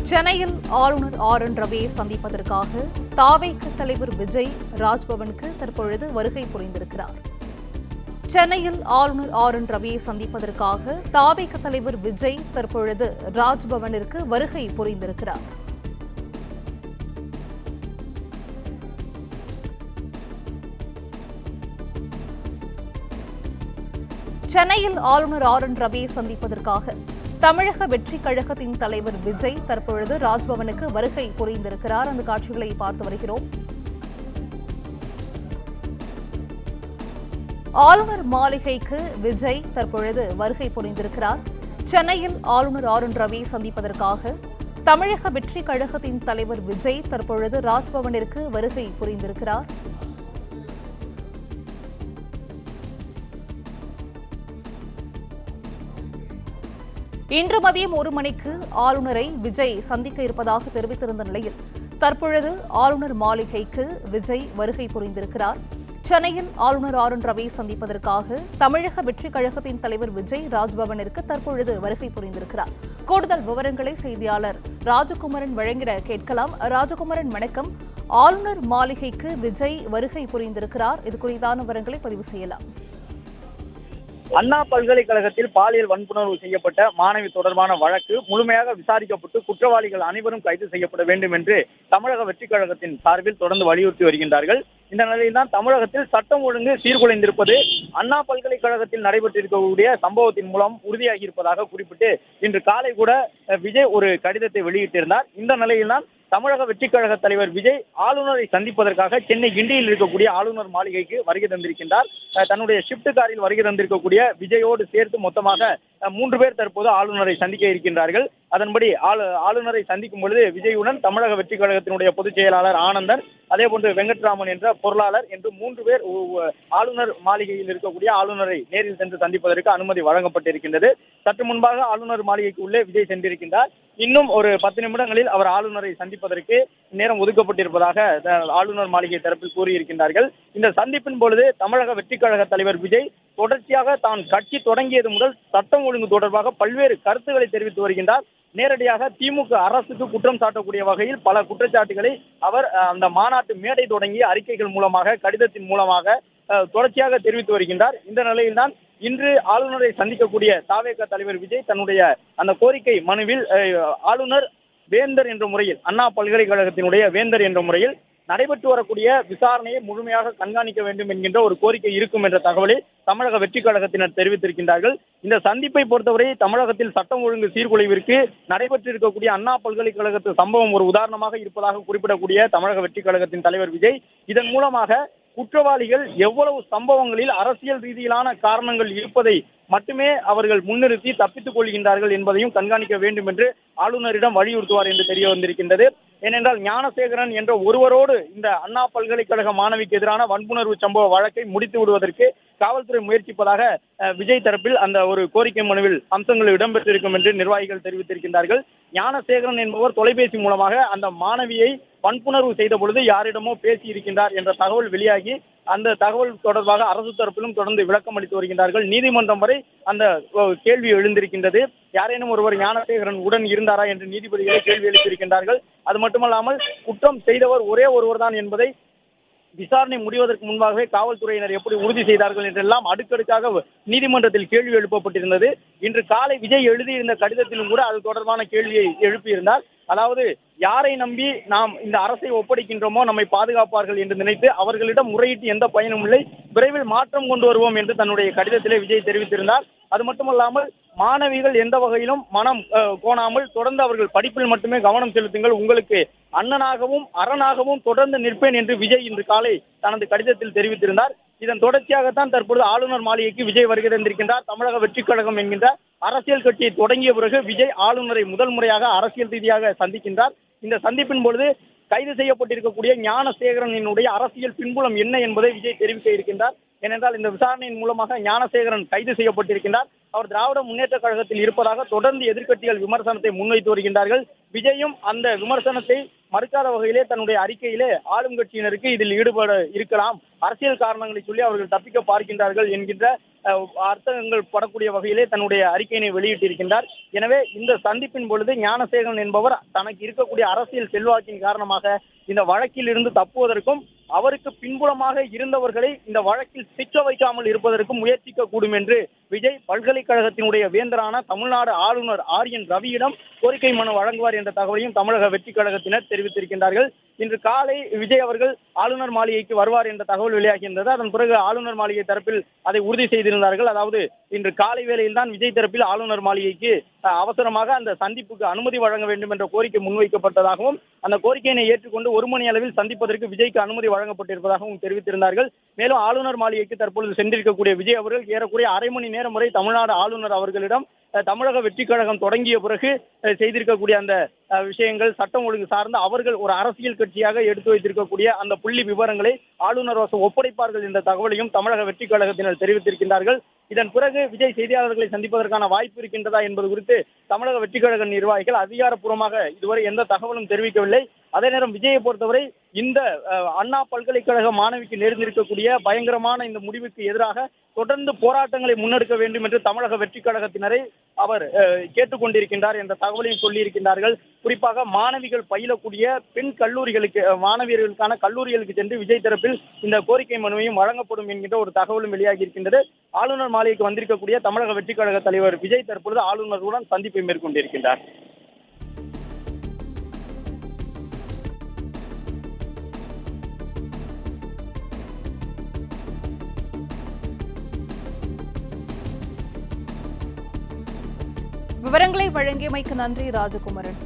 சென்னையில் ஆளுநர் என் ரவியை சந்திப்பதற்காக தாவேக தலைவர் விஜய் ராஜ்பவனுக்கு தற்பொழுது வருகை புரிந்திருக்கிறார். சென்னையில் ஆளுநர் என் ரவியை சந்திப்பதற்காக தாவேக தலைவர் விஜய் தற்பொழுது ராஜ்பவனிற்கு வருகை புரிந்திருக்கிறார். சென்னையில் ஆளுநர் என் ரவியை சந்திப்பதற்காக தமிழக வெற்றி கழகத்தின் தலைவர் விஜய் தற்பொழுது ராஜ்பவனுக்கு வருகை புரிந்திருக்கிறார். அந்த காட்சிகளை பார்த்து வருகிறோம். ஆளுநர் மாளிகைக்கு விஜய் தற்பொழுது வருகை புரிந்திருக்கிறார். சென்னையில் ஆளுநர் என் ரவியை சந்திப்பதற்காக தமிழக வெற்றி கழகத்தின் தலைவர் விஜய் தற்பொழுது ராஜ்பவனிற்கு வருகை புரிந்திருக்கிறார். இன்று மதியம் 1 மணிக்கு ஆளுநரை விஜய் சந்திக்க இருப்பதாக தெரிவித்திருந்த நிலையில் தற்பொழுது ஆளுநர் மாளிகைக்கு விஜய் வருகை புரிந்திருக்கிறார். சென்னையில் ஆளுநர் என் ரவியை சந்திப்பதற்காக தமிழக வெற்றி கழகத்தின் தலைவர் விஜய் ராஜ்பவனிற்கு தற்பொழுது வருகை புரிந்திருக்கிறார். கூடுதல் விவரங்களை செய்தியாளர் ராஜகுமரன் வழங்கிட கேட்கலாம். ராஜகுமரன், வணக்கம். ஆளுநர் மாளிகைக்கு விஜய் வருகை புரிந்திருக்கிறார். இது குறித்தான விவரங்களை பதிவு செய்யலாம். அண்ணா பல்கலைக்கழகத்தில் பாலியல் வன்புணர்வு செய்யப்பட்ட மாணவி தொடர்பான வழக்கு முழுமையாக விசாரிக்கப்பட்டு குற்றவாளிகள் அனைவரும் கைது செய்யப்பட வேண்டும் என்று தமிழக வெற்றி கழகத்தின் சார்பில் தொடர்ந்து வலியுறுத்தி வருகின்றார்கள். இந்த நிலையில்தான் தமிழகத்தில் சட்டம் ஒழுங்கு சீர்குலைந்திருப்பது அண்ணா பல்கலைக்கழகத்தில் நடைபெற்றிருக்கக்கூடிய சம்பவத்தின் மூலம் உறுதியாகி இருப்பதாக குறிப்பிட்டு இன்று காலை கூட விஜய் ஒரு கடிதத்தை வெளியிட்டிருந்தார். இந்த நிலையில்தான் தமிழக வெற்றி கழக தலைவர் விஜய் ஆளுநரை சந்திப்பதற்காக சென்னை கிண்டியில் இருக்கக்கூடிய ஆளுநர் மாளிகைக்கு வருகை தந்திருக்கின்றார். தன்னுடைய ஷிப்ட் காரில் வருகை தந்திருக்கக்கூடிய விஜயோடு சேர்த்து மொத்தமாக 3 பேர் தற்போது ஆளுநரை சந்திக்க இருக்கின்றார்கள். அதன்படி ஆளுநரை சந்திக்கும் பொழுது விஜயுடன் தமிழக வெற்றி கழகத்தினுடைய பொதுச் செயலாளர் ஆனந்தன், அதே போன்று வெங்கட்ராமன் என்ற பொருளாளர் என்று 3 பேர் ஆளுநர் மாளிகையில் இருக்கக்கூடிய ஆளுநரை நேரில் சென்று சந்திப்பதற்கு அனுமதி வழங்கப்பட்டிருக்கின்றது. சற்று முன்பாக ஆளுநர் மாளிகைக்கு உள்ளே விஜய் சென்றிருக்கின்றார். இன்னும் ஒரு 10 நிமிடங்களில் அவர் ஆளுநரை சந்திப்பதற்கு நேரம் ஒதுக்கப்பட்டிருப்பதாக ஆளுநர் மாளிகை தரப்பில் கூறியிருக்கின்றார்கள். இந்த சந்திப்பின் பொழுது தமிழக வெற்றி கழக தலைவர் விஜய் தொடர்ச்சியாக தான் கட்சி தொடங்கியது முதல் சட்டம் ஒழுங்கு தொடர்பாக பல்வேறு கருத்துக்களை தெரிவித்து வருகின்றார். நேரடியாக திமுக அரசுக்கு குற்றம் சாட்டக்கூடிய வகையில் பல குற்றச்சாட்டுகளை அவர் அந்த மாநாட்டு மேடை தொடங்கி அறிக்கைகள் மூலமாக கடிதத்தின் மூலமாக தொடர்ச்சியாக தெரிவித்து வருகின்றார். இந்த நிலையில்தான் இன்று ஆளுநரை சந்திக்கக்கூடிய தாவேக தலைவர் விஜய் தன்னுடைய அந்த கோரிக்கை மனுவில் ஆளுநர் வேந்தர் என்ற முறையில் அண்ணா பல்கலைக்கழகத்தினுடைய வேந்தர் என்ற முறையில் நடைபெற்று வரக்கூடிய விசாரணையை முழுமையாக கண்காணிக்க வேண்டும் என்கின்ற ஒரு கோரிக்கை இருக்கும் என்ற தகவலை தமிழக வெற்றி கழகத்தினர் தெரிவித்திருக்கின்றார்கள். இந்த சந்திப்பை பொறுத்தவரை தமிழகத்தில் சட்டம் ஒழுங்கு சீர்குலைவிற்கு நடைபெற்றிருக்கக்கூடிய அண்ணா பல்கலைக்கழகத்து சம்பவம் ஒரு உதாரணமாக இருப்பதாக குறிப்பிடக்கூடிய தமிழக வெற்றி கழகத்தின் தலைவர் விஜய் இதன் மூலமாக குற்றவாளிகள் எவ்வளவு சம்பவங்களில் அரசியல் ரீதியிலான காரணங்கள் இருப்பதை மட்டுமே அவர்கள் முன்னிறுத்தி தப்பித்துக் கொள்கின்றார்கள் என்பதையும் கண்காணிக்க வேண்டும் என்று ஆளுநரிடம் வலியுறுத்துவார் என்று தெரிய வந்திருக்கின்றது. ஏனென்றால் ஞானசேகரன் என்ற ஒருவரோடு இந்த அண்ணா பல்கலைக்கழக மாணவிக்கு எதிரான வன்புணர்வு சம்பவ வழக்கை முடித்து விடுவதற்கு காவல்துறை முயற்சிப்பதாக விஜய் தரப்பில் அந்த ஒரு கோரிக்கை மனுவில் அம்சங்கள் இடம்பெற்றிருக்கும் என்று நிர்வாகிகள் தெரிவித்திருக்கின்றார்கள். ஞானசேகரன் என்பவர் தொலைபேசி மூலமாக அந்த மாணவியை வன்புணர்வு செய்த பொழுது யாரிடமோ பேசி இருக்கின்றார் என்ற தகவல் வெளியாகி அந்த தகவல் தொடர்பாக அரசு தரப்பிலும் தொடர்ந்து விளக்கம் அளித்து வருகின்றார்கள். நீதிமன்றம் வரை அந்த கேள்வி எழுந்திருக்கின்றது. யாரேனும் ஒருவர் ஞானசேகரன் உடன் இருந்தாரா என்று நீதிபதிகளை கேள்வி எழுப்பியிருக்கின்றார்கள். அது மட்டுமல்லாமல் குற்றம் செய்தவர் ஒரே ஒருவர் தான் என்பதை விசாரணை முடிவதற்கு முன்பாகவே காவல்துறையினர் எப்படி உறுதி செய்தார்கள் என்றெல்லாம் அடுக்கடுக்காக நீதிமன்றத்தில் கேள்வி எழுப்பப்பட்டிருந்தது. இன்று காலை விஜய் எழுதியிருந்த கடிதத்திலும் கூட அது தொடர்பான கேள்வியை எழுப்பியிருந்தார். அதாவது யாரை நம்பி நாம் இந்த அரசை ஒப்படைக்கின்றோமோ நம்மை பாதுகாப்பார்கள் என்று நினைத்து அவர்களிடம் முறையிட்டு எந்த பயனும் இல்லை, விரைவில் மாற்றம் கொண்டு வருவோம் என்று தன்னுடைய கடிதத்திலே விஜய் தெரிவித்திருந்தார். அது மட்டுமல்லாமல் மாணவிகள் எந்த வகையிலும் மனம் கோணாமல் தொடர்ந்து அவர்கள் படிப்பில் மட்டுமே கவனம் செலுத்துங்கள், உங்களுக்கு அண்ணனாகவும் அரணாகவும் தொடர்ந்து நிற்பேன் என்று விஜய் இன்று காலை தனது கடிதத்தில் தெரிவித்திருந்தார். இதன் தொடர்ச்சியாகத்தான் தற்பொழுது ஆளுநர் மாளிகைக்கு விஜய் வருகை தந்திருக்கின்றார். தமிழக வெற்றி கழகம் என்கின்ற அரசியல் கட்சியை தொடங்கிய பிறகு விஜய் ஆளுநரை முதல் முறையாக அரசியல் ரீதியாக சந்திக்கின்றார். இந்த சந்திப்பின் பொழுது கைது செய்யப்பட்டிருக்கக்கூடிய ஞானசேகரனினுடைய அரசியல் பின்புலம் என்ன என்பதை விஜய் தெரிவிக்க இருக்கின்றார். ஏனென்றால் இந்த விசாரணையின் மூலமாக ஞானசேகரன் கைது செய்யப்பட்டிருக்கின்றார். அவர் திராவிட முன்னேற்ற கழகத்தில் இருப்பதாக தொடர்ந்து எதிர்க்கட்சிகள் விமர்சனத்தை முன்வைத்து வருகின்றார்கள். விஜயும் அந்த விமர்சனத்தை மறுக்காத வகையிலே தன்னுடைய அறிக்கையிலே ஆளும் கட்சியினருக்கு இதில் ஈடுபட இருக்கலாம், அரசியல் காரணங்களை சொல்லி அவர்கள் தப்பிக்க பார்க்கின்றார்கள் என்கின்ற அர்த்தங்கள் படக்கூடிய வகையிலே தன்னுடைய அறிக்கையினை வெளியிட்டிருக்கின்றார். எனவே இந்த சந்திப்பின் பொழுது ஞானசேகரன் என்பவர் தனக்கு இருக்கக்கூடிய அரசியல் செல்வாக்கின் காரணமாக இந்த வழக்கில் இருந்து தப்புவதற்கும் அவருக்கு பின்புலமாக இருந்தவர்களை இந்த வழக்கில் சிக்க வைக்காமல் இருப்பதற்கும் முயற்சிக்க கூடும் என்று விஜய் பல்கலைக்கழகத்தினுடைய வேந்தரான தமிழ்நாடு ஆளுநர் ஆர்.என். ரவியிடம் கோரிக்கை மனு வழங்குவார் என்ற தகவலையும் தமிழக வெற்றி கழகத்தினர் தெரிவித்திருக்கின்றார்கள். இன்று காலை விஜய் அவர்கள் ஆளுநர் மாளிகைக்கு வருவார் என்ற தகவல் வெளியாகியிருந்தது. அதன் பிறகு ஆளுநர் மாளிகை தரப்பில் அதை உறுதி செய்திருந்தார்கள். அதாவது இன்று காலை வேளையில் தான் விஜய் தரப்பில் ஆளுநர் மாளிகைக்கு அவசரமாக அந்த சந்திப்புக்கு அனுமதி வழங்க வேண்டும் என்ற கோரிக்கை முன்வைக்கப்பட்டதாகவும் அந்த கோரிக்கையினை ஏற்றுக்கொண்டு 1 மணி அளவில் சந்திப்பதற்கு விஜய்க்கு அனுமதி வழங்கப்பட்டிருப்பதாகவும் தெரிவித்திருந்தார்கள். மேலும் ஆளுநர் மாளிகைக்கு தற்பொழுது சென்றிருக்கக்கூடிய விஜய் அவர்கள் ஏறக்குறைய அரை மணி நேரம் வரை தமிழ்நாடு ஆளுநர் அவர்களிடம் தமிழக வெற்றி கழகம் தொடங்கிய பிறகு செய்திருக்கக்கூடிய அந்த விஷயங்கள், சட்டம் ஒழுங்கு சார்ந்த அவர்கள் ஒரு அரசியல் கட்சியாக எடுத்து வைத்திருக்கக்கூடிய அந்த புள்ளி விவரங்களை ஆளுநர் வசம் ஒப்படைப்பார்கள் என்ற தகவலையும் தமிழக வெற்றி கழகத்தினர் தெரிவித்திருக்கின்றார்கள். இதன் பிறகு விஜய் செய்தியாளர்களை சந்திப்பதற்கான வாய்ப்பு இருக்கின்றதா என்பது குறித்து தமிழக வெற்றி கழக நிர்வாகிகள் அதிகாரப்பூர்வமாக இதுவரை எந்த தகவலும் தெரிவிக்கவில்லை. அதே நேரம் விஜயை பொறுத்தவரை இந்த அண்ணா பல்கலைக்கழக மாணவிக்கு நேர்ந்திருக்கக்கூடிய பயங்கரமான இந்த முடிவுக்கு எதிராக தொடர்ந்து போராட்டங்களை முன்னெடுக்க வேண்டும் என்று தமிழக வெற்றி கழகத்தினரை அவர் கேட்டுக்கொண்டிருக்கின்றார் என்ற தகவலையும் சொல்லியிருக்கின்றார்கள். குறிப்பாக மாணவிகள் பயிலக்கூடிய பெண் கல்லூரிகளுக்கு, மாணவியர்களுக்கான கல்லூரிகளுக்கு சென்று விஜய் தரப்பில் இந்த கோரிக்கை மனுவையும் வழங்கப்படும் என்கின்ற ஒரு தகவலும் வெளியாகி இருக்கின்றது. ஆளுநர் மாளிகைக்கு வந்திருக்கக்கூடிய தமிழக வெற்றி கழக தலைவர் விஜய் தற்பொழுது ஆளுநருடன் சந்திப்பை மேற்கொண்டிருக்கின்றார். விவரங்களை வழங்கியமைக்கு நன்றி ராஜகுமரன்.